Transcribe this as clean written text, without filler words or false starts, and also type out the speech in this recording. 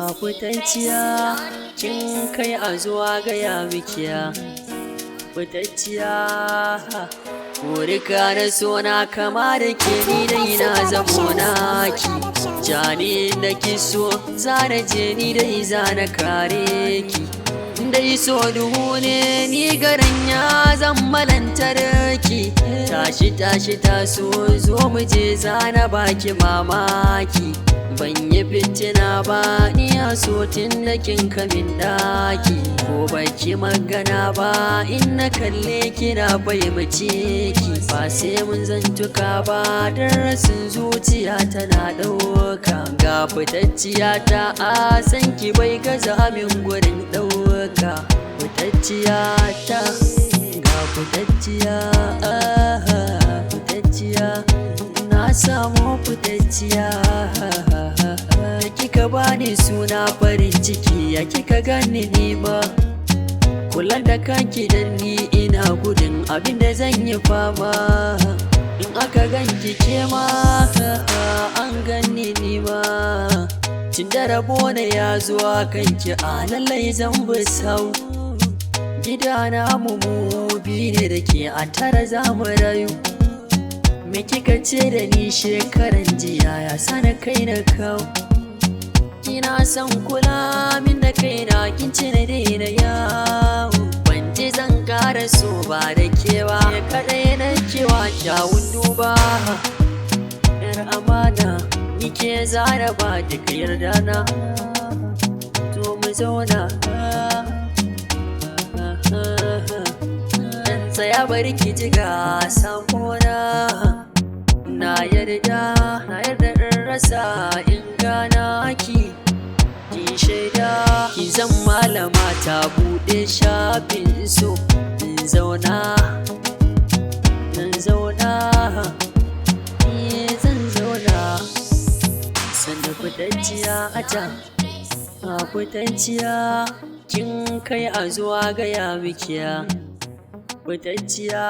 fitacciya kin kai a zuwa gaya mikiya fitacciya Kurika na sona kama da ke ni dai na zamo naki jani da kiso zana je ni dai zana kare ki dai so duhu ne ni garin ya zama lantarki tashi tashi taso zo mu je zana baki mamaki ban yi fitina ba ni a sotin da kin kamin daki ko baki magana ba in na kalle kina fahimce ki ba sai mun zantuka ba dan rasin zuciya tana ɗauka ga fitacciya ta a san ki bai gaza min gurin ɗauka fitacciya ta ga fitacciya fitacciya na samu fitacciya da kika bani suna farin ciki ya kika gani ni ma kula da kanki dan ni ina gudun abinda zan yi fama in aka ganki ke ma an gani ni ma cin da rabo na ya zuwa kanki a lallai zan bi sau gidana mu biyu ne da ke a tara za mu rayu me kika ce da ni shekaran jiya ya sana kai na kawo ina son kula min da kaina kin ce na daina yawo ban je zan kara so ba da kewa ya kaɗai na kewa kyawun duba yar amana ni ke zara ba duka yarda na to mu zauna tsaya bari ki ji ga samona na yarda in rasa in gana ki shaida ki zan malama ta bude shafin so in zauna zan zauna sanda fitacciya a can a fitacciya kin kai a zuwa gaya mikiya fitacciya